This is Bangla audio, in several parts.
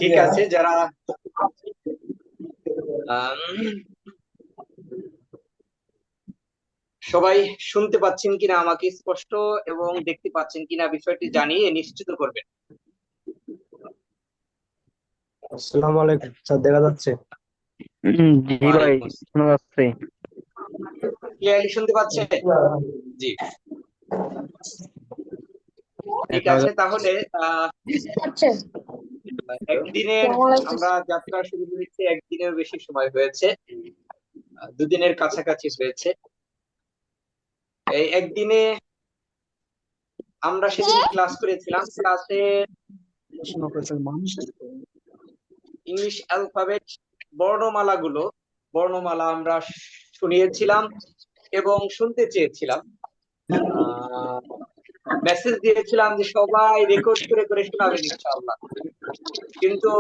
ঠিক আছে, যারা আম, সবাই শুনতে পাচ্ছেন কিনা আমাকে স্পষ্ট এবং দেখতে পাচ্ছেন কিনা বিষয়টি জানিয়ে নিশ্চিত করবেন। আসসালামু আলাইকুম স্যার, দেখা যাচ্ছে? জি ভাই, ওয়ালাইকুম আসসালাম। শোনা যাচ্ছে। ক্লিয়ারলি শুনতে পাচ্ছেন? জি, ঠিক দেখা আছে। যাচ্ছে। তাহলে আহ আচ্ছা। একদিনের কেমন আমরা লাগতেছে? যাত্রা শুরু করেছি, একদিনের বেশি সময় হয়েছে, দুদিনের কাছাকাছি হয়েছে। এই একদিনে আমরা সেদিন ক্লাস করেছিলাম। ক্লাসে ইংলিশ অ্যালফাবেট বর্ণমালা আমরা শুনিয়েছিলাম এবং শুনতে চেয়েছিলাম। মেসেজ দিয়েছিলাম যে সবাই রেকর্ড করে করে শোনাবেন ইনশাআল্লাহ, কিন্তু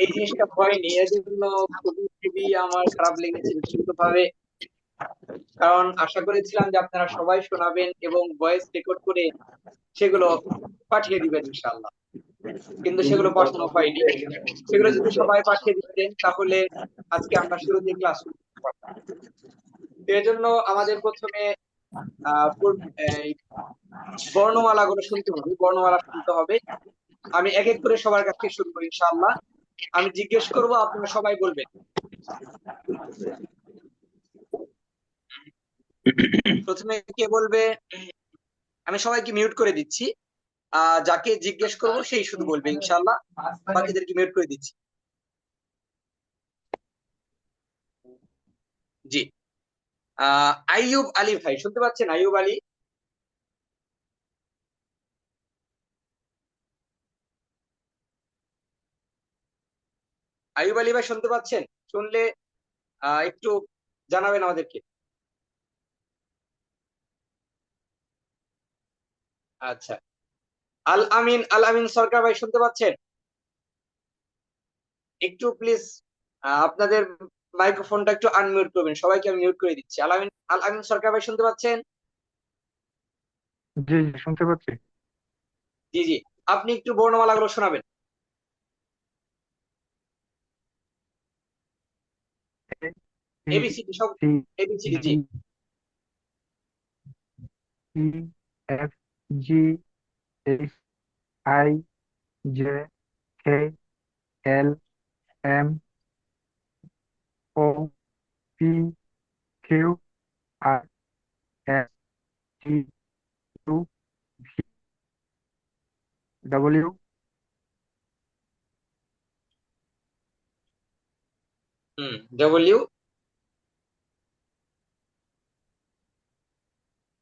এই জিনিসটা হয়নি। এর জন্য খুবই খুবই আমার খারাপ লেগেছে ব্যক্তিগতভাবে, কারণ আশা করেছিলাম যে আপনারা সবাই শোনাবেন এবং ভয়েস রেকর্ড করে সেগুলো পাঠিয়ে দিবেন ইনশাআল্লাহ, কিন্তু সেগুলো পাঠানো হয়নি। সেগুলো যদি সবাই পাঠিয়ে দিতেন তাহলে আজকে আমরা শুরুতে ক্লাস করতে পারতাম। তো এর জন্য আমাদের প্রথমে এই বর্ণমালাগুলো শুনতে হবে, বর্ণমালা শুনতে হবে। আমি এক এক করে সবার কাছ থেকে শুরু করি ইনশাআল্লাহ। আমি জিজ্ঞেস করব, আপনারা সবাই বলবেন। প্রথমে কে বলবে? আমি সবাইকে মিউট করে দিচ্ছি। যাকে জিজ্ঞেস করব সেই শুধু বলবে ইনশাআল্লাহ, বাকিদেরকে মিউট করে দিচ্ছি। জি, আইয়ুব আলী ভাই শুনতে পাচ্ছেন? আইয়ুব আলী, আইয়ুব আলী ভাই শুনতে পাচ্ছেন? শুনলে একটু জানাবেন আমাদেরকে। আচ্ছা, আল আমিন সরকার ভাই শুনতে পাচ্ছেন? একটু প্লিজ আপনাদের মাইক্রোফোনটা একটু আনমিউট করবেন। সবাইকে আমি মিউট করে দিচ্ছি। আল আমিন সরকার ভাই শুনতে পাচ্ছেন? জি জি, শুনতে পাচ্ছি। জি জি, আপনি একটু বর্ণমালাগুলো শোনাবেন। এ এবিসিডি সব, সি এবিসিডি। জি, D E F G H I J K L M O P Q R S T U V W W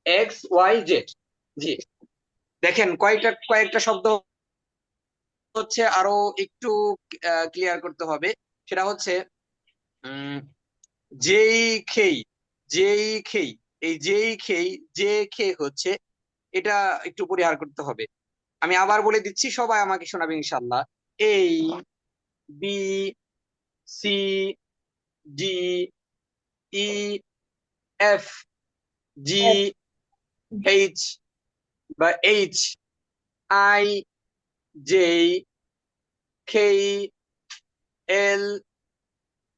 X Y Z. জি, দেখেন কয়েকটা শব্দ হচ্ছে আরো একটু ক্লিয়ার করতে হবে। সেটা হচ্ছে উম যেই খেই, যেই খেই, এই যেই খেই, যে খে হচ্ছে, এটা একটু পরিহার করতে হবে। আমি আবার বলে দিচ্ছি, সবাই আমাকে শোনাবে ইনশাল্লাহ। A, B, C, D, E, F, G, H বা H, I, J, K, L,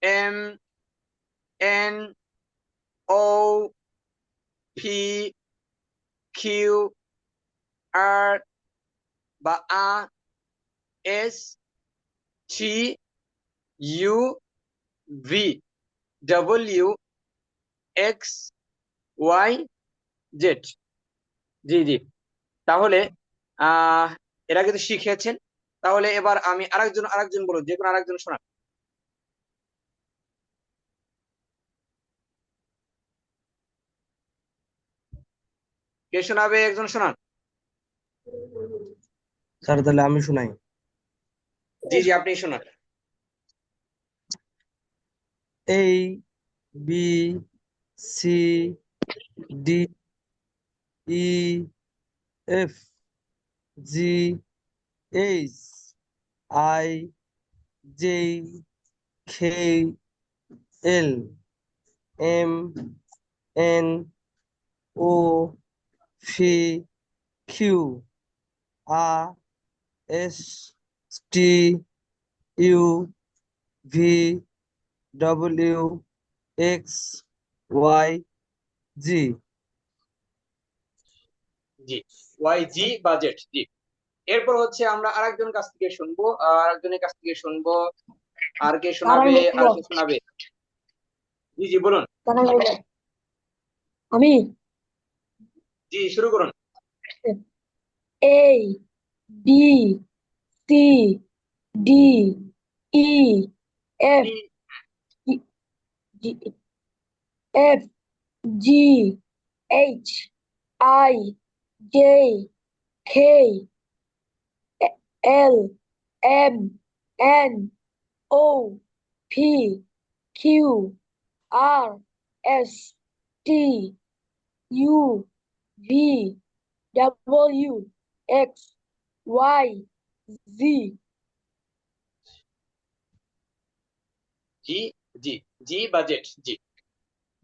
M, N, O, P, Q, R বা আ, S, T, U, V, W, X, Y, Z. জি জি, তাহলে আহ এর আগে তো শিখেছেন। তাহলে এবার আমি আরেকজন বলুন, যে কোনো আরেকজন শোনান। কে শোনাবে? একজন শোনান। স্যার, তাহলে আমি শুনাই। জি জি, আপনি শোনান। A, B, C, D, E, F, G, H, I, J, K, L, M, N, O, P, Q, R, S, T U V W X Y Z. জি, ওয়াই জি বাজেট, জি। এরপর হচ্ছে আমরা আরেকজন কাছ থেকে শুনবো, আরেকজনের কাছ থেকে শুনবো। আর কে শোনাবে? আর কে শোনাবে? জি জি বলুন। আমি জি শুরু করুন। A B C D E F G F G H I J K L M N O P Q R S T U V W X Y Z. জি জি জি বাজেট, জি।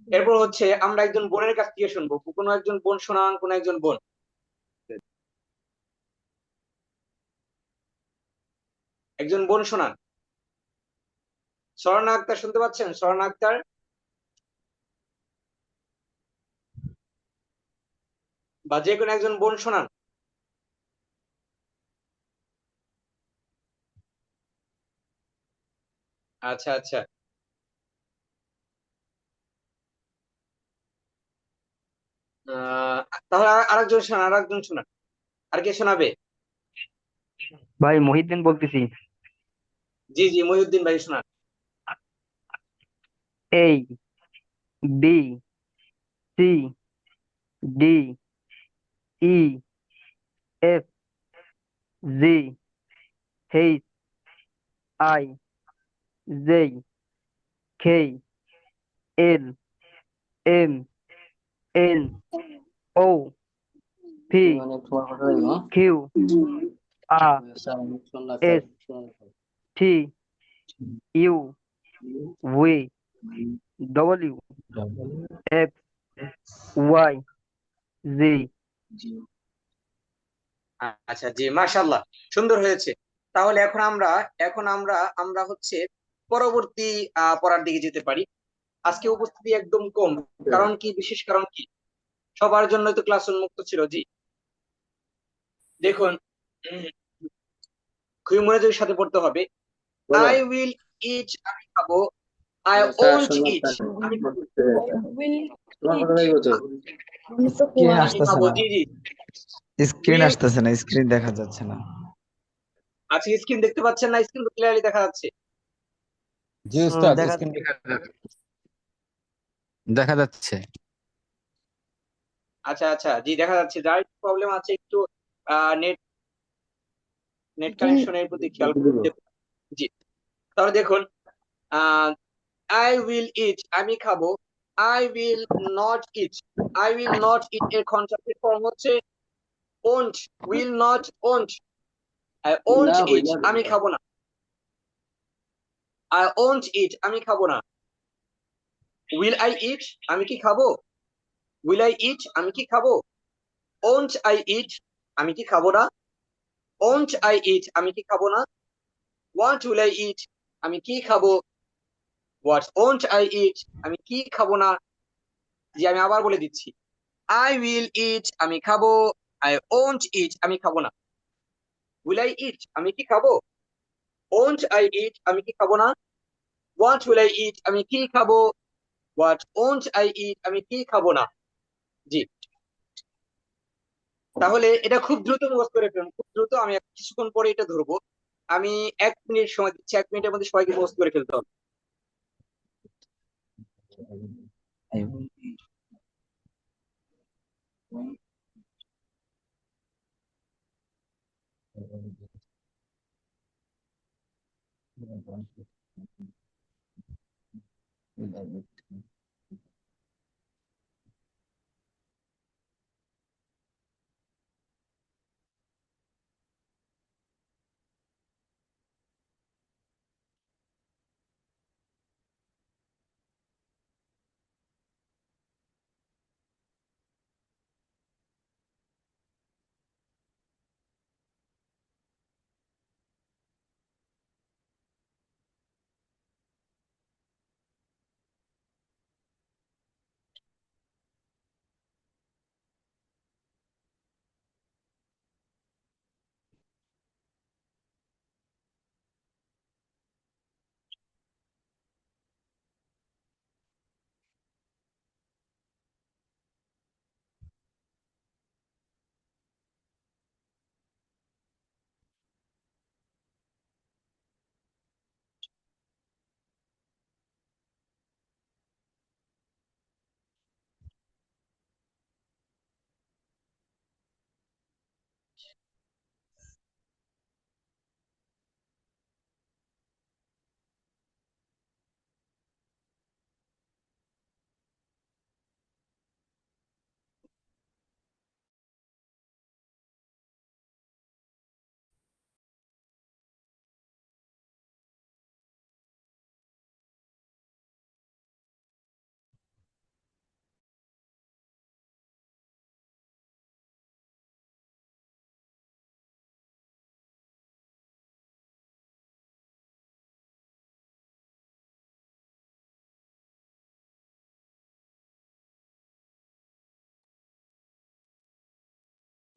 এরপর হচ্ছে আমরা একজন বোনের কাছ থেকে শুনবো। কোনো একজন বোন শোনান, কোনো একজন বোন। একজন বোন শোনান। স্বর্ণা আক্তার শুনতে পাচ্ছেন? স্বর্ণা আক্তার, বা যে কোনো একজন বোন শোনান। আচ্ছা আচ্ছা। আহ তাহলে আরেকজন শোনান, আরেকজন শোনান। আর কে শোনাবে? ভাই মহিউদ্দিন বলতেছি। জি জি মহিউদ্দিন ভাই শোনান। A B C D E F G H I J K L M N O P Q R S T U V W X Y Z. আচ্ছা জি, মাশাআল্লাহ, সুন্দর হয়েছে। তাহলে এখন আমরা আমরা হচ্ছে পরবর্তী পড়ার দিকে যেতে পারি। আজকে উপস্থিতি একদম কম। কারণ কি, বিশেষ কারণ কি? সবার জন্য তো ক্লাস উন্মুক্ত ছিল, জি। দেখুন, উম, খুবই মনোযোগের সাথে পড়তে হবে। আই উইল ইট, আমি খাবো। আই ওন্ট ইট, আমি খাবো না। স্ক্রিন আমি আসতেছে খাবো, না, জি জি। স্ক্রিন উইল, আসতেছে না, স্ক্রিন দেখা যাচ্ছে না। আচ্ছা স্ক্রিন দেখতে পাচ্ছেন না? স্ক্রিন তো ক্লিয়ারলি দেখা যাচ্ছে। জি উস্তাদ, দেখা স্ক্রিন দেখা যাচ্ছে। আচ্ছা আচ্ছা, জি দেখা যাচ্ছে। যার প্রবলেম আছে একটু নেট নেট কানেকশনের প্রতি খেয়াল করতে। জি, তাহলে দেখুন, আই উইল ইট, আমি খাবো। I will not eat, I will not eat এর কন্ট্রাক্টেড ফর্ম হচ্ছে won't. Will not, won't. I won't eat, আমি খাবো না। আই ওন্ট ইট, আমি খাবো না। উইল আই ইট, আমি কি খাবো? উইল আই ইট, আমি কি খাবো? ওন্ট আই ইট, আমি কি খাবো না? ওন্ট আই ইট, আমি কি খাবো না? হোয়াট উইল আই ইট, আমি কি খাবো? হোয়াট ওন্ট আই ইট, আমি কি খাবো না? জি আমি আবার বলে দিচ্ছি। আই উইল ইট, আমি খাবো। আই ওন্ট ইট, আমি খাবো না। উইল আই ইট, আমি কি খাবো? ওন্ট আই ইট, আমি কি খাবো না? হোয়াট উইল আই ইট, আমি কি খাবো? হোয়াট ওন্ট আই ইট, আমি কি খাবো না। জি, তাহলে এটা খুব দ্রুত মুখস্থ করে ফেলুন, খুব দ্রুত। আমি কিছুক্ষণ পরে এটা ধরবো। আমি 1 মিনিট সময় দিচ্ছি, 1 মিনিটের মধ্যে সবাইকে মুখস্থ করে ফেলতে হবে।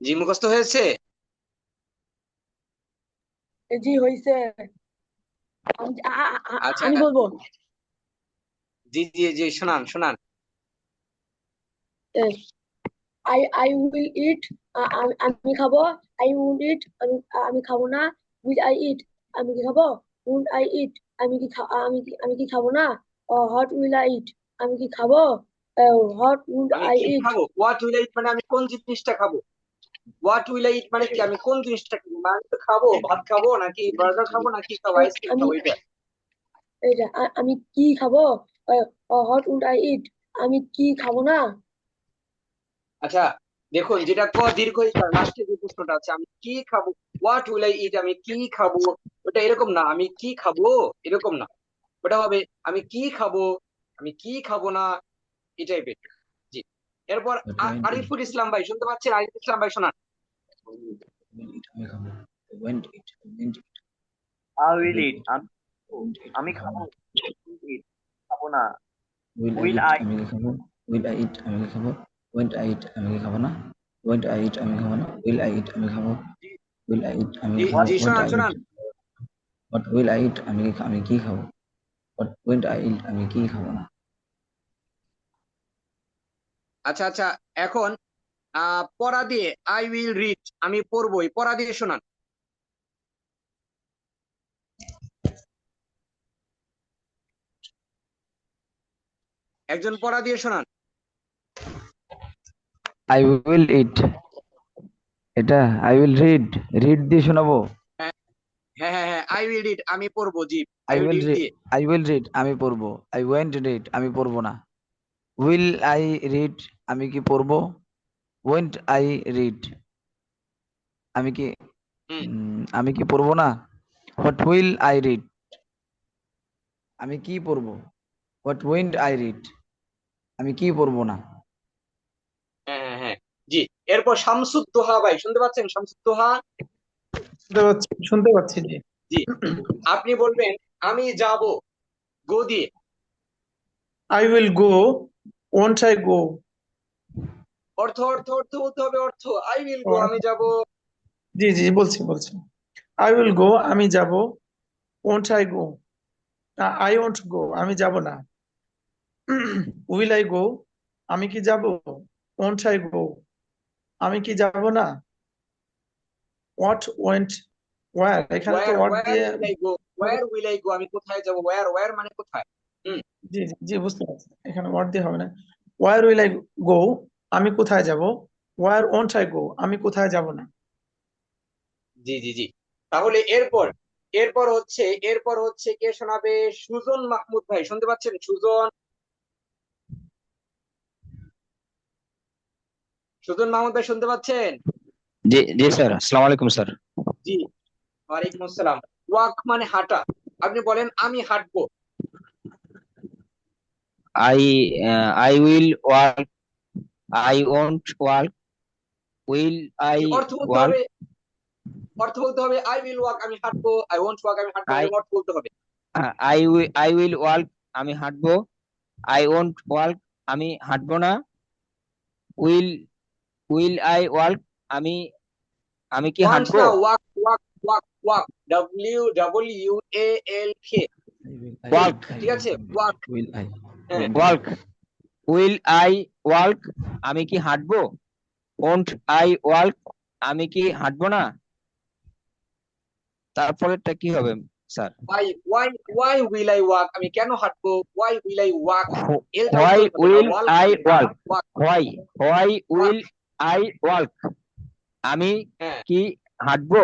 জি মুখস্থ হয়েছে? জি হয়েছে। আচ্ছা, আমি বলবো। জি জি জি, শোনান শোনান। আই উইল ইট, আমি খাবো। আই উইল ইট, আমি খাবো না। উইল আই ইট, আমি কি খাবো। উইল আই ইট, আমি কি খাবো না। হট উইল আই ইট, আমি কি খাবো। হট উইল আমি আই কি ইট। খাবো? হোয়াট উইল আই ইট মানে আমি কোন জিনিসটা খাবো। হোয়াট উইল আই ইট মানে কি আমি কোন জিনিসটা খাবো, মাংস খাবো, ভাত খাবো, নাকি বার্গার খাবো, নাকি খাবো আইসক্রিম আমি খাবো, এটা। এটা আমি কি খাবো। হট উইল আই ইট, আমি কি খাবো না। আচ্ছা, দেখুন, যেটা ক দীর্ঘ ইকার লাস্টে যে প্রশ্নটা আছে, আমি কি খাবো, হোয়াট উইল আই ইট, আমি কি খাবো, ওটা এরকম না, আমি কি খাবো এরকম না। ওটা হবে আমি কি খাবো, আমি কি খাবো না, এই টাইপের। জি। এরপর আরিফুল ইসলাম ভাই শুনতে পাচ্ছেন? আরিফুল ইসলাম ভাই শোনান। I will eat. আমি খাবো। Eat. খাবো না। Will I? আমি কি খাবো। উইল আই ইট আমি কি খাবো। ওয়েন্ট আই ইট আমি কি খাবো না। ওয়েন্ট আই ইট আমি খাবো না। উইল আই ইট আমি খাবো। উইল আই ইট আমি জি কি খাবো। জি, ওয়েন্ট শোনান আই ইট শোনান। হোয়াট উইল আই ইট আমি কি খাবো। হোয়াট ওয়েন্ট আই ইট আমি কি খাবো না। আচ্ছা আচ্ছা, এখন পড়া দিয়ে আই উইল রিড, আমি পড়বই, পড়া দিয়ে শোনান। একজন পড়া দিয়ে শোনান। আই উইল ইট, এটা আই উইল রিড, রিড দিয়ে শোনাবো। হ্যাঁ হ্যাঁ হ্যাঁ হ্যাঁ, আই উইল রিড আমি পড়বো, জি। I I will will read দিয়ে। আই উইল রিড আমি পড়বো। আই ওয়েন্ট রিড আমি পড়বো না। উইল আই রিড আমি কি পড়বো। ওয়েন্ট আই রিড আমি কি হুম। আমি কি পড়বো না। হোয়াট উইল আই রিড আমি কি পড়বো। হোয়াট ওয়েন্ট আই রিড আমি কি পড়বো না। হ্যাঁ হ্যাঁ হ্যাঁ, জি। এরপর শামসুদ্দোহা ভাই শুনতে পাচ্ছেন? শামসুদ্দোহা। শুনতে পাচ্ছি জি। জি, আপনি বলবেন আমি যাব, গো দিয়ে। I will go, won't I go? অর্থ অর্থ অর্থ বলতে হবে, অর্থ। আই উইল ও গো আমি যাব। জি জি বলছি। I will go, আমি যাব। won't I go? I won't go, আমি যাব না। will I go, আমি কি যাব। won't I go, আমি কি যাব না। what went where, এখানে তো ওয়্যার what ওয়্যার দিয়ে will I go, where will I go, আমি কোথায় যাব। ওয়্যার ওয়্যার মানে কোথায়। হুম। জি জি জি, বুঝতে পারছি, এখানে what দিয়ে হবে না। where will I go, আমি কোথায় যাব। where won't I go, আমি কোথায় যাব না। জি জি জি। তাহলে এরপর এরপর হচ্ছে কে শোনাবে? সুজন মাহমুদ ভাই শুনতে পাচ্ছেন? সুজন, সুজন মাহমুদ ভাই শুনতে পাচ্ছেন? জি জি স্যার, আসসালামু আলাইকুম স্যার। জি, ওয়ালাইকুম আসসালাম। ওয়াক মানে হাঁটা, আপনি বলেন আমি হাঁটবো। I I will work, I won't work, will I অর্থ বলতে ওয়ার্ক, হবে, আই উইল ওয়াক আমি হাঁটবো, আই ওয়ন্ট ওয়াক আমি হাঁটবো, আই এরকম অর্থ বলতে হবে। আই উইল ওয়ার্ক আমি হাঁটবো, আই ওন্ট ওয়ার্ক আমি হাঁটবো না, উইল উইল আই ওয়ার্ক আমি আমি কি ওয়ান্টস হাঁটবো। না, walk walk walk walk, W W A L K. Work, ঠিক আছে, ওয়াক। উইল আই হ্যাঁ ওয়ার্ক, উইল আই ওয়ার্ক আমি কি হাঁটবো, ওন্ট আই ওয়ার্ক আমি কি হাঁটবো না। তারপরেরটা কি হবে sir. Why will I walk, আমি কেন হাঁটবো। ওয়াই উইল আই ওয়াক, এলটা হোয়াই উচ্চারণ হবে না, উইল ওয়াক আই হবে না, work, walk. Why will I work আমি হ্যাঁ, কি হাঁটবো।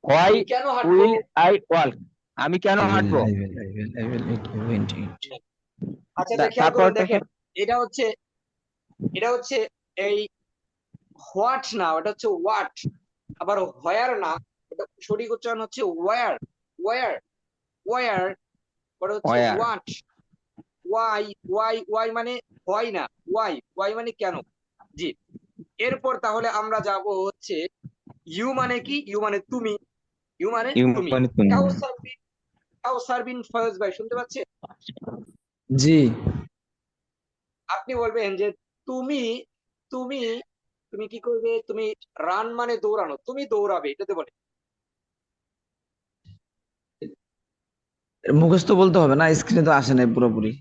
হোয়াই আমি কেন হাঁটবো। উইল আই ওয়ার্ক আমি কেন হাঁটবো। আই উইল ইট ওয়েন্ট ইট আচ্ছা আচ্ছা, খেয়াল করুন, দেখেন, এটা হচ্ছে এই হোয়াট না, ওটা হচ্ছে হোয়াট। আবার হোয়ার না, এটা সঠিক উচ্চারণ হচ্ছে ওয়ার। ওয়ার ওয়ার, ওটা হচ্ছে Where? What. Why why why মানে হয় না, ওয়াই ওয়াই মানে কেন। জি। এরপর তাহলে আমরা যাব হচ্ছে ইউ মানে কি। ইউ মানে তুমি, ইউ মানে ইউ তুমি। মানে তুমি। কাউসার বিন ফয়েজ ভাই শুনতে পাচ্ছেন? জি। আপনি বলবেন যে তুমি তুমি তুমি কি করবে, তুমি রান মানে দৌড়ানো, তুমি দৌড়াবে, এটাতে বলে। মুখস্থ বলতে হবে না, স্ক্রিনে তো আসে নাই পুরোপুরি,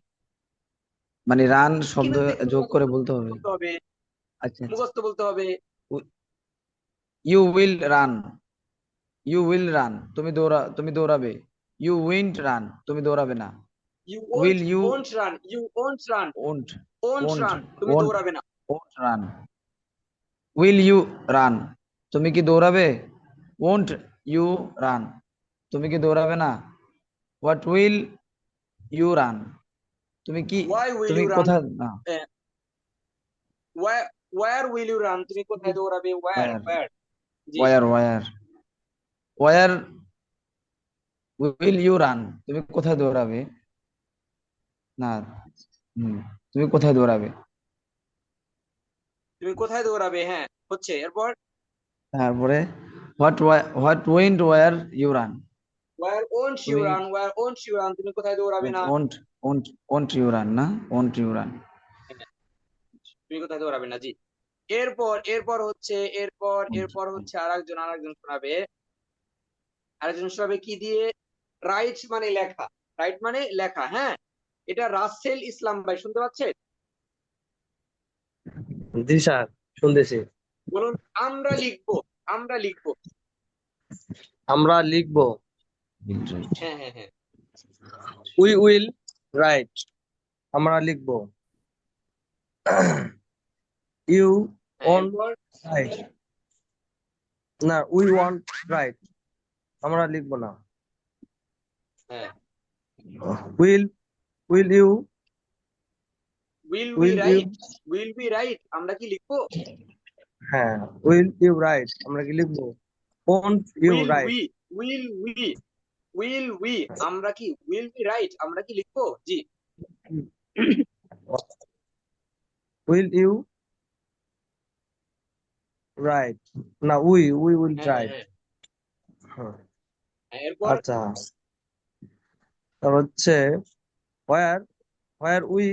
মানে রান শব্দ কিভাবে দেখে যোগ করে বলতে হবে। বলতে হবে, আচ্ছা আচ্ছা, মুখস্থ বলতে হবে। You will run, you will run, তুমি দৌড়াবে। ইউ উইন্ট রান, তুমি দৌড়াবে না। You will you won't run, you won't run, won't won't won't run, তুমি ওন্ট দৌড়াবে না। Won't run. Will you run, তুমি কি দৌড়াবে। ওন্ট ইউ রান, তুমি কি দৌড়াবে না। হোয়াট উইল ইউ রান, তুমি কি, ওয়াই উইল তুমি ইউ রান, কোথায় না। ওয়ার উইল ইউ রান, তুমি কোথায় দৌড়াবে, ওয়ার ওয়ার ওয়ার। জি, where where where will you run, তুমি কোথায় দৌড়াবে না। হুম, তুমি কোথায় দৌড়াবে। তুমি কোথায় দৌড়াবে, হ্যাঁ হচ্ছে। এরপর তারপরে what wind where you run, where won't you তুমি run, where won't you run, তুমি কোথায় দৌড়াবে না। Won't won't won't you run না, ওন্ট ইউ রান। হ্যাঁ, তুমি কোথায় দৌড়াবে না, জি। এরপর হচ্ছে, এরপর হচ্ছে আরেকজন শোনাবে। আরেকজন শোনাবে কি দিয়ে, রাইট মানে লেখা, রাইট মানে লেখা, হ্যাঁ। এটা রাসেল ইসলাম ভাই শুনতে পাচ্ছেন? জি স্যার, শুনতেছি। বলুন, আমরা লিখবো, আমরা লিখবো। আমরা লিখবো। হ্যাঁ হ্যাঁ হ্যাঁ, উই উইল রাইট, আমরা লিখবো। ইউ হ্যাঁ, ওন্ট এরপর রাইট, না উই ওয়ান্ট রাইট, আমরা লিখবো না। হ্যাঁ, will will you will be will you write, will be write, আমরা কি লিখবো। হ্যাঁ, উইল ইউ রাইট, আমরা কি লিখবো। Won't you will write, we, will we, will we, আমরা কি উইল বি রাইট, আমরা কি লিখবো, জি। উইল ইউ রাইট, না উই উইল হ্যাঁ হ্যাঁ রাইট। হ্যাঁ, হ্যাঁ, এরপর আচ্ছা, তারপর হচ্ছে where where we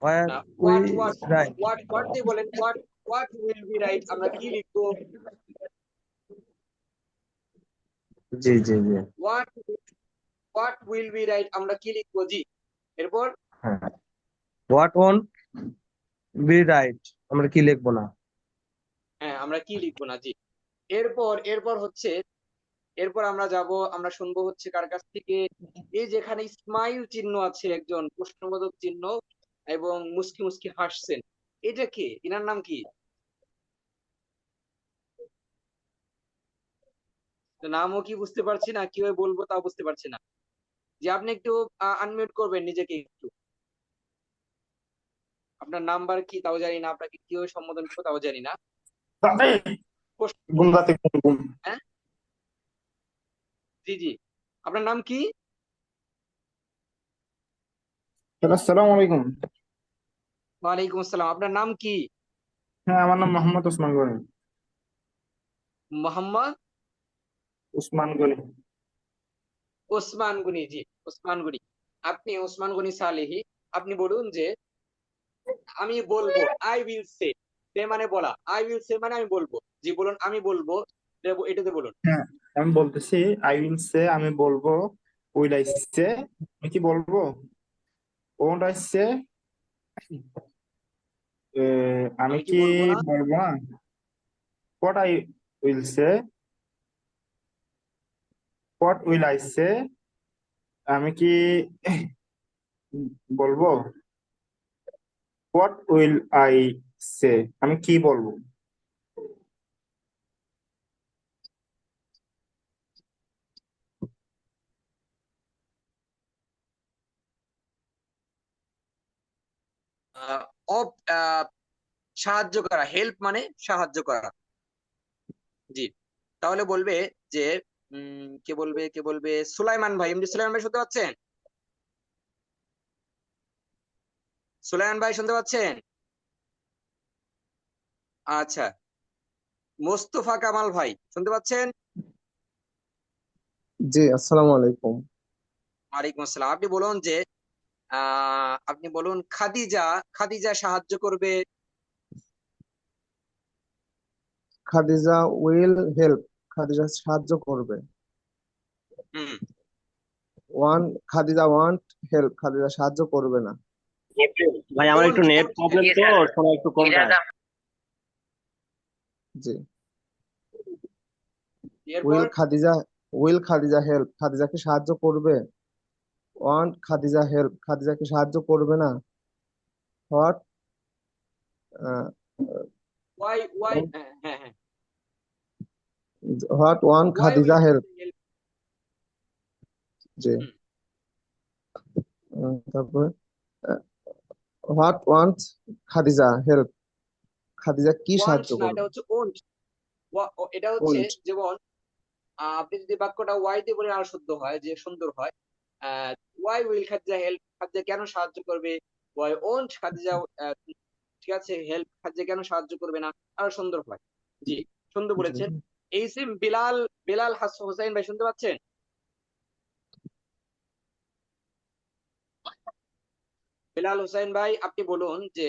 what what write. What দিয়ে বলেন, হোয়াট উইল বি রাইট, আমরা কি লিখবো। জি জি জি, what what will be write, আমরা কি লিখবো, জি। এরপর হ্যাঁ। হোয়াট ওন্ট বি রাইট, আমরা কি লিখবো না। হ্যাঁ, আমরা কি লিখবো না, জি। এরপর হচ্ছে, এরপর আমরা যাব, আমরা শুনবো হচ্ছে কার কাছ থেকে, এই যেখানে স্মাইল চিহ্ন আছে, একজন প্রশ্নবোধক চিহ্ন এবং মুস্কি মুস্কি হাসছেন, এটা কে, এনার নাম কি। তো নামও কি বুঝতে পারছি না, কিভাবে বলবো তাও বুঝতে পারছি না। যে আপনি একটু আনমিউট করবেন নিজেকে একটু। আপনার নাম্বার কি তাও জানি না, আপনাকে কিভাবে সম্বোধন করবো তাও জানি না। হ্যাঁ, জি জি, আপনার নাম কি। আসসালামু আলাইকুম। ওয়ালাইকুম আসসালাম, আপনার নাম কি। হ্যাঁ, আমার নাম মোহাম্মদ ওসমান গনি। মোহাম্মদ ওসমান গনি। ওসমান গনি, জি ওসমান গনি। আপনি ওসমান গনি সালেহি, আপনি বলুন যে আমি বলবো, আই উইল সে, সে মানে বলা, আই উইল সে মানে আমি বলবো, জি বলুন আমি বলবো, এটাতে বলুন। হ্যাঁ, আমি বলতেছি আই উইল সে, আমি বলবো। উইল আই সে, আমি কি বলবো। ওন্ট আই সে, আমি আমি কি কি বলবো না। বলবো না। What I will say, what will I say, আমি কি বলবো। হোয়াট উইল আই সে, আমি কি বলবো। আহ, অব সাহায্য করা, হেল্প মানে সাহায্য করা, জি। তাহলে বলবে যে কে বলবে সুলাইমান ভাই, এমডি সুলাইমান ভাই শুনতে পাচ্ছেন, সুলাইমান ভাই শুনতে পাচ্ছেন। আচ্ছা, মোস্তফা কামাল ভাই শুনতে পাচ্ছেন। জি, আসসালামু আলাইকুম। ওয়ালাইকুম আসসালাম, আপনি বলুন যে আপনি বলুন খাদিজা, খাদিজা সাহায্য করবে, খাদিজা উইল হেল্প, খাদিজা সাহায্য করবে। Hmm one, Khadija want help, Khadija সাহায্য করবে না। ভাই আমার একটু won't নেট প্রবলেম তো, সময় একটু কম পায়। জি। এরপর উইল খাদিজা হেল্প, খাদিজা কি সাহায্য করবে? ওয়ান্ট খাদিজা হেল্প, খাদিজা কি সাহায্য করবে না? হোয়াট, why হ্যাঁ হ্যাঁ হ্যাঁ what one why Khadija will help. help জি। হুম, তারপরে what want Khadija help, Khadija কি want সাহায্য না, এটা করবে? হচ্ছে won't এটা হচ্ছে ওয়ান্ট। যেমন আপনি যদি বাক্যটা ওয়াই দিয়ে বলেন আরো শুদ্ধ হয়, যে সুন্দর হয়। Why will Khadija help, Khadija কেন সাহায্য করবে। ওয়াই ওন্ট খাদিজা ঠিক আছে, হেল্প খাদিজা কেন সাহায্য করবে না, আরো সুন্দর হয়। জি, সুন্দর বলেছেন। এই সিম বিলাল বিলাল হোসেন ভাই শুনতে পাচ্ছেন? বিলাল হোসেন ভাই আপনি বলুন যে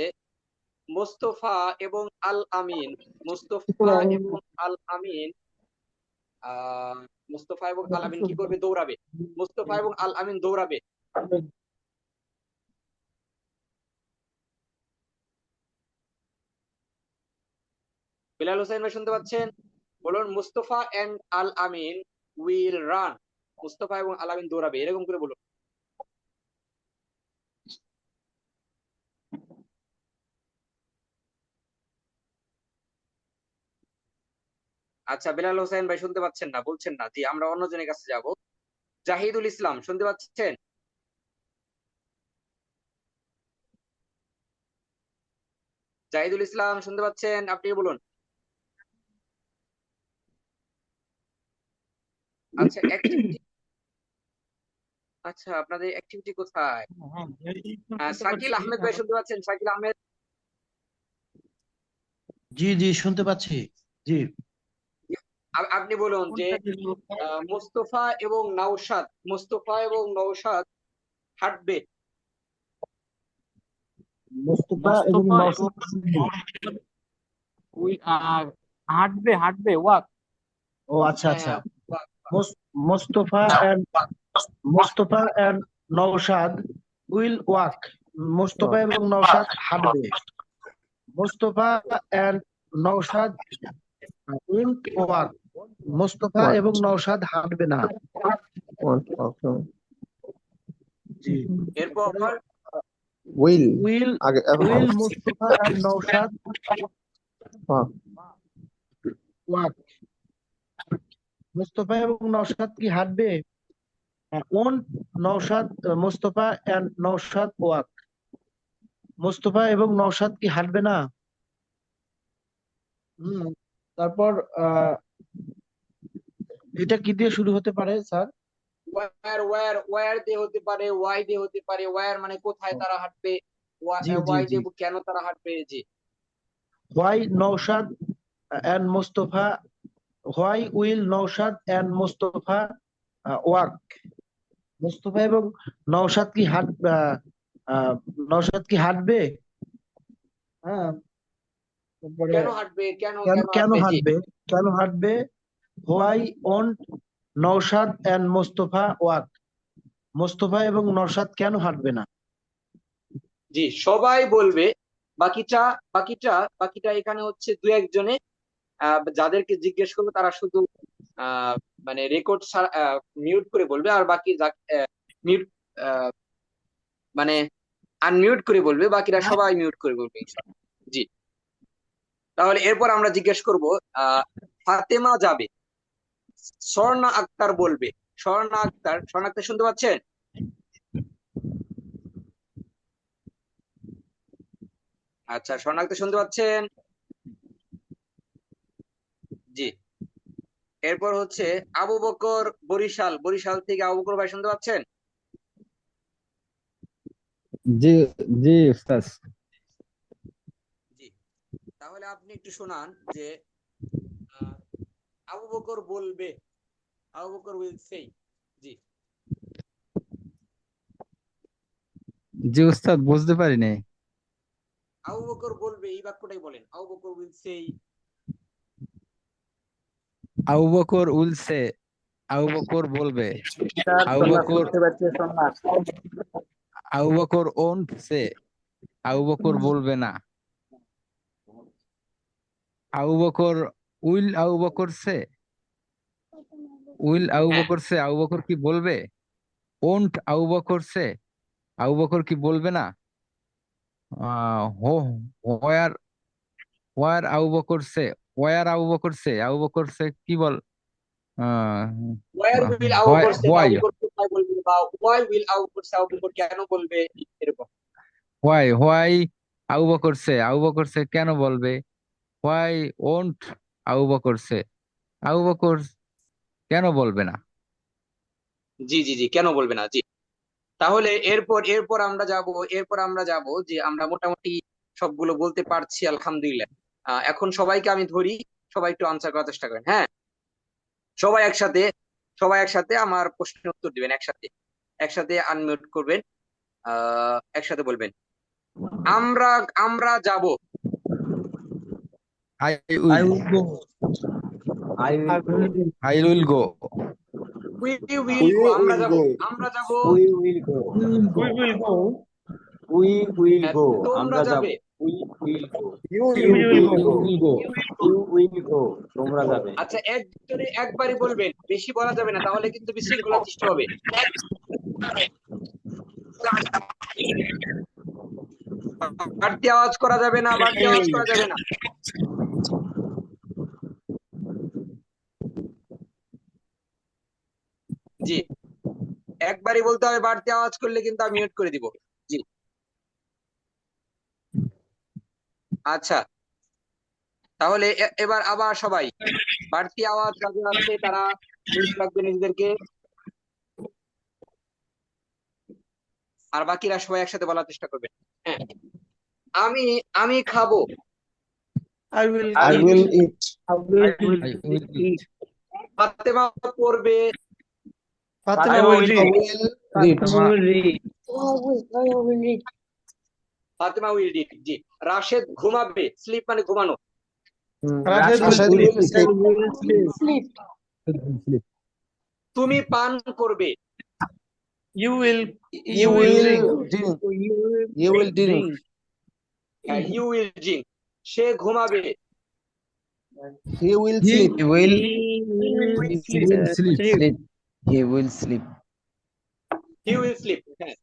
মোস্তফা এবং আল আমিন, মোস্তফা এবং আল আমিন আহ মোস্তফা এবং আল আমিন কি করবে? দৌড়াবে। মোস্তফা এবং আল আমিন দৌড়াবে। বিলাল হোসেন ভাই শুনতে পাচ্ছেন? বলুন Mustafa and Al Amin will run. Mustafa এবং আল আমিন দৌড়াবে, এরকম করে বলুন। আচ্ছা, বিলাল হোসেন ভাই শুনতে পাচ্ছেন না, বলছেন না। জি, আমরা অন্যজনের কাছে যাব। জাহিদুল ইসলাম শুনতে পাচ্ছেন? জাহিদুল ইসলাম শুনতে পাচ্ছেন? আপনি বলুন। আচ্ছা, অ্যাক্টিভিটি, আচ্ছা আপনাদের অ্যাক্টিভিটি কোথায়? শাকিল আহমেদ ভাই শুনতে পাচ্ছেন? শাকিল আহমেদ, জি জি শুনতে পাচ্ছি। জি। আপনি বলুন যে মোস্তফা এবং নওশাদ, মোস্তফা এবং নওশাদ হাঁটবে। মোস্তফা এবং নওশাদ হাঁটবে হাঁটবে ওয়াক। ও আচ্ছা হ্যাঁ আচ্ছা। বাহ, Mostafa and Naushad will walk, Mostafa এবং নওশাদ হাঁটবে। Mostafa and Naushad won't walk, Mostafa want এবং নওশাদ হাঁটবে না। Want okay. জি। এরপর উইল উইল আগে এখন উইল মোস্তফা এন্ড নওশাদ হ্যাঁ, ওয়াক, মোস্তফা এবং নওশাদ কি হাঁটবে? Won't Naushad, Mostafa and Naushad walk, Mostafa এবং নওশাদ কি হাঁটবে না? হম। তারপর এটা কি দিয়ে শুরু হতে পারে স্যার? ওয়ার দিয়ে হতে পারে, ওয়াই দিয়ে হতে পারে। ওয়ার মানে কোথায় তারা হাঁটবে, জি জি ওয়াই জি। দিয়ে কেন তারা হাঁটবে। জি, why Naushad and Mostafa, why will Naushad and Mostafa walk, Mostafa এবং নওশাদ কি নওশাদ কি হাঁটবে? হ্যাঁ। তারপরে কেন হাঁটবে, কেন কেন কেন কেন হাঁটবে। জি, হাঁটবে, কেন হাঁটবে? Why won't Naushad and Mostafa walk, Mostafa এবং নওশাদ কেন হাঁটবে না? জি সবাই বলবে। বাকিটা বাকিটা বাকিটা এখানে হচ্ছে দু একজনে যাদেরকে জিজ্ঞেস করবে তারা শুধু মানে রেকর্ড মিউট করে বলবে, আর বাকি মিউট মানে আনমিউট করে বলবে, বাকিরা সবাই মিউট করে বলবে ইনশাআল্লাহ। জি, তাহলে এরপর আমরা জিজ্ঞেস করব ফাতেমা যাবে, স্বর্ণা আক্তার বলবে। স্বর্ণা আক্তার শুনতে পাচ্ছেন? আচ্ছা, স্বর্ণা আক্তার শুনতে পাচ্ছেন? জি। এরপর হচ্ছে আবু বকর বরিশাল থেকে আবু বকর ভাই শুনতে পাচ্ছেন? জি জি উস্তাদ। জি, তাহলে আপনি একটু শোনান যে আহ, আবু বকর বলবে, আবু বকর উইল সে। জি, জি উস্তাদ, বুঝতে পারিনি। আবু বকর বলবে, এই বাক্যটাই বলেন। Abu Bakr will say. Abu Bakr will say, Abu Bakr বলবে। আবু বকর আবু বকর ওন্ট সে, আবু বকর বলবে না। Abu Bakr will Abu Bakr say, will Abu হ্যাঁ বকর সে, আবু বকর কি বলবে? ওন্ট আবু বকর সে, আবু বকর কি বলবে না? হো where where Abu Bakr say, war Abu Bakr say, Abu Bakr সে কি বল? Where will Abu Bakr say, why Abu Bakr কোথায় বলবে, বা why will Abu Bakr say, Abu Bakr কেন বলবে, এরকম। Why why Abu Bakr say, Abu Bakr সে কেন বলবে? Why won't Abu Bakr say, Abu Bakr কেন বলবে না? জি জি জি, কেন বলবে না, জি। তাহলে এরপর আমরা যাব যে আমরা মোটামুটি সবগুলো বলতে পারছি আলহামদুলিল্লাহ। এখন সবাইকে আমি ধরি, সবাই একটু আনসার করার চেষ্টা করেন, হ্যাঁ। সবাই একসাথে সবাই একসাথে আমার প্রশ্নের উত্তর দিবেন, একসাথে একসাথে আনমিউট করবেন, একসাথে বলবেন, আমরা আমরা যাব। I will I will go, we will go, আমরা যাব, আমরা যাব। উই উইল গো, হ্যাঁ, তোমরা যাবে। ইউ উইল গো, তোমরা যাবে। আচ্ছা, একজনে একবারই বলবেন, বেশি বলা যাবে না, তাহলে কিন্তু বিশৃঙ্খলা সৃষ্টি হবে। বাড়তি আওয়াজ করা যাবে না, বাড়তি আওয়াজ করা যাবে না। জি, একবারই বলতে হবে, বাড়তি আওয়াজ করলে কিন্তু আমি মিউট করে দিব। জি, আচ্ছা, তাহলে এবার আবার সবাই বাড়তি আওয়াজ যাদের আছে তারা মিউট রাখবে নিজেদেরকে, আর বাকিরা সবাই একসাথে বলার চেষ্টা করবে। হ্যাঁ, আমি আমি খাবো। I will I will eat. I will eat, Fatema পড়বে। Fatema I will will I read, will read. I will read. Fatema will read, জি। রাশেদ ঘুমাবে, স্লিপ মানে ঘুমানো। Rashed Rashid will will sleep. Sleep. তুমি পান করবে। You will You will drink, drink. You will drink. You will drink. সে ঘুমাবে। He will He sleep. will sleep, sleep. He will sleep. He will slip. হ্যাঁ,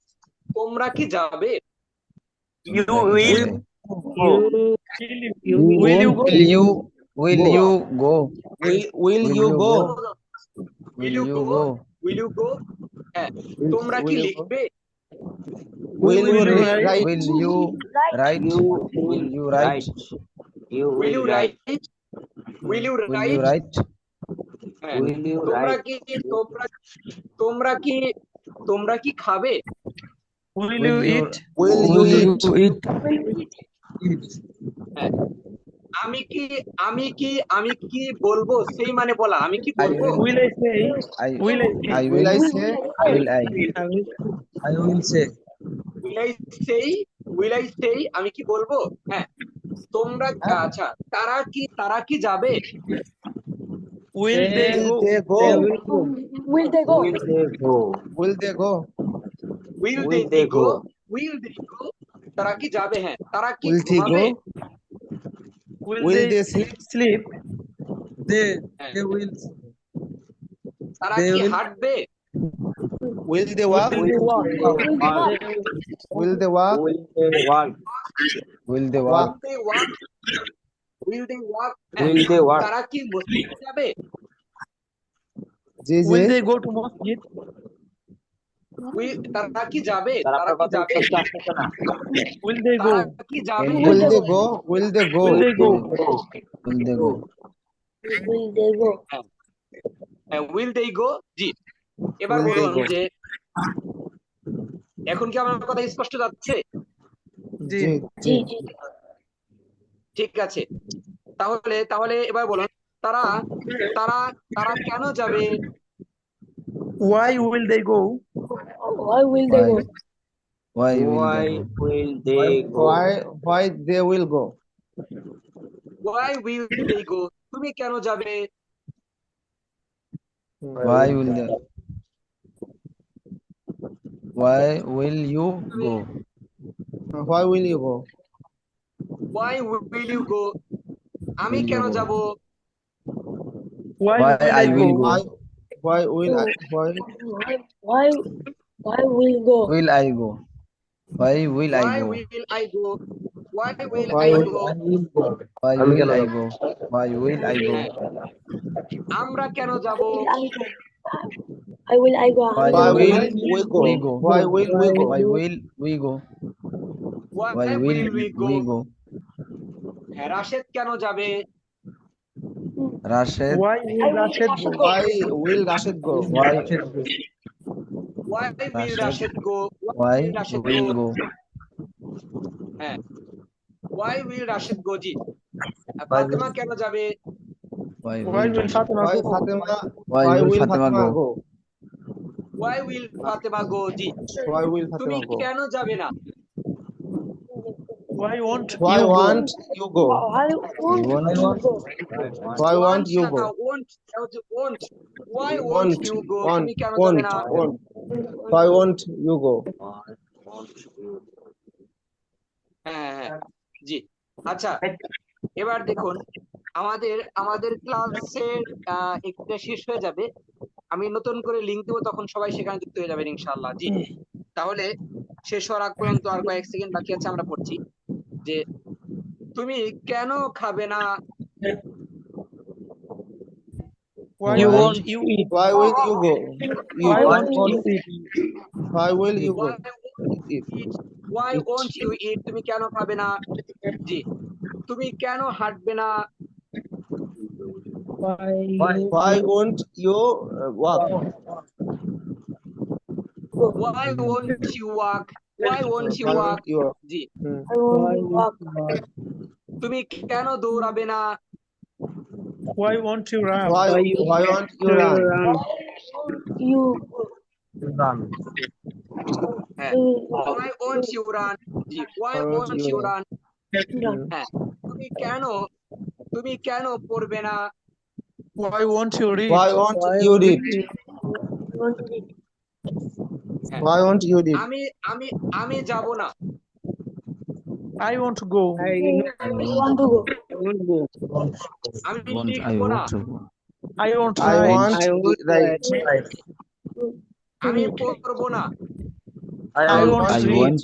তোমরা কি যাবে? You Will will you go, will you go? Will you go? Will you go, will you go. হ্যাঁ, তোমরা কি Will you go? লিখবে? Will you Will you write? Will you write? Will you write? You will you write? Will you Will you write? write? হ্যাঁ, Will you তোমরা write? কি তোমরা তোমরা কি তোমরা কি খাবে? Will Will you you eat, Will you will eat? you eat? হ্যাঁ, আমি কি আমি কি আমি কি বলবো, সেই মানে বলা, আমি কি I বলবো? will. Will I say, I will I I Will will. I say? Will I? I will say. Will I সেই, আমি কি বলবো? হ্যাঁ, তোমরা আচ্ছা, তারা কি যাবে? Will they Will go, they go? Will they go? Will they go? Will they go? Will Will they they go, go? Will they go. তারা কি যাবে? হ্যাঁ, তারা কি Will they ঘুমাবে? go? Will Will they they sleep? Sleep, হ্যাঁ, will. তারা they কি will- হাঁটবে? Will they walk? Will they walk? Will they walk? Will they walk? Will they Walk. walk? Will they walk? Will they walk? Will they walk? তারা কি মসজিদে যাবে? Will they JJ? Go to masjid, তারা কি যাবে? তারা তারা কি যাবে? আসতেছে না। উইল দে গো, তারা কি যাবে? Will they go? Will they go? Will they go, Will they go? Will they go? Will they go, জি। এবার Will they বলুন go? যে এখন কি আমার কথা স্পষ্ট যাচ্ছে? জি, জি জি। ঠিক আছে, তাহলে তাহলে এবার বলুন, তারা তারা তারা কেন যাবে? Why will they go, Why will they go? Why will Why they go? will they go? Why they will go? Why will they go? তুমি কেন যাবে? Why will the Why will you go? Why will you go? Why will you go? আমি Will you কেন go? যাব? Why Why will I I will go? go? Why will I? Why will you go? Will I go? Why will I Why go? will I go? Why will Why I will go? Why will I go? Why will I go? হ্যাঁ, আমরা কেন যাব? I will I go? Why Why will will we go? we go? Why will we go? Why will we go? Why Why will will we we go? go? হ্যাঁ, রাশেদ কেন যাবে? Rashid, Why will Rashid go? Why will Rashid go? why Why will Rashid, Rashid go? Why why will Rashid go? will go? হ্যাঁ, why will Rashid go? জি, ফাতেমা কেন যাবে? Why Why will will Rashid? Fatima Why go? Fatima? Why will Fatima go? go? Why will Fatema go? G, Why will তুমি Fatima go? কেন যাবে না? Why won't Why you go? won't you go? Why won't you go? Why won't you না, go? won't, won't. Why won't Won't, you go? won't, তুমি কেন যাবে won't, না? won't. Why won't you go? হ্যাঁ হ্যাঁ, জি। আচ্ছা, এবার দেখুন, আমাদের আমাদের ক্লাসের একটা শেষ হয়ে যাবে। আমি নতুন করে লিংক দেবো, তখন সবাই সেখানে যুক্ত হয়ে যাবেন ইনশাআল্লাহ। জি, তাহলে শেষ হওয়ার আগ পর্যন্ত আর কয়েক সেকেন্ড বাকি আছে। আমরা পড়ছি যে তুমি কেন খাবে না? Why Why won't you eat? Why will you go? You. Why won't you eat? Why will you go? Why won't you eat? Why won't you eat? তুমি কেন খাবে না? জি, তুমি কেন হাঁটবে না? Why won't you walk? Why won't you walk? Why won't you Why walk? won't you walk? G, I won't walk. তুমি কেন দৌড়াবে না? Why won't you run? Why won't you run? You হ্যাঁ, why won't you run? G, why Why won't won't you you run? run? হ্যাঁ, তুমি কেন পড়বে না? Why won't you read? Why won't you read? want to read. হ্যাঁ, Why won't you read? আমি আমি আমি যাব না। I want to go. I want to go. আমি won't I লিখবো না। want to go? I want to I write. want to write. আমি পড়বো না। I want I to read.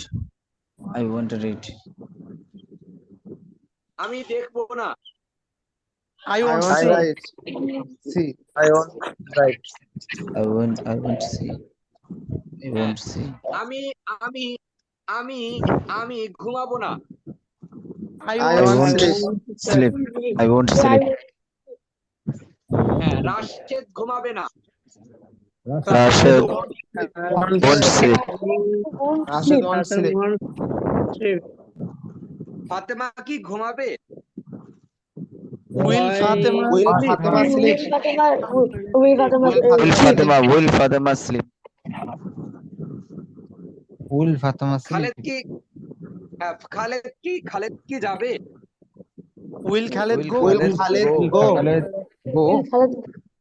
want to read. আমি দেখবো না। I I want to want to see. write. See. I want to see. I want to see. আমি আমি আমি আমি ঘুমাবো না। I I want want to sleep. sleep. I want to sleep. হ্যাঁ, রাশেদ ঘুমাবে না। Rashid won't sleep. Rashid won't sleep. Fatema কি ঘুমাবে? Will Fatima Will Fatima sleep? Will Fatima Will Fatima sleep? Will Fatima sleep? Khaled কি খালেদ কি যাবে? Will Khaled go? Will Khalid go? Khaled go? Will Khaled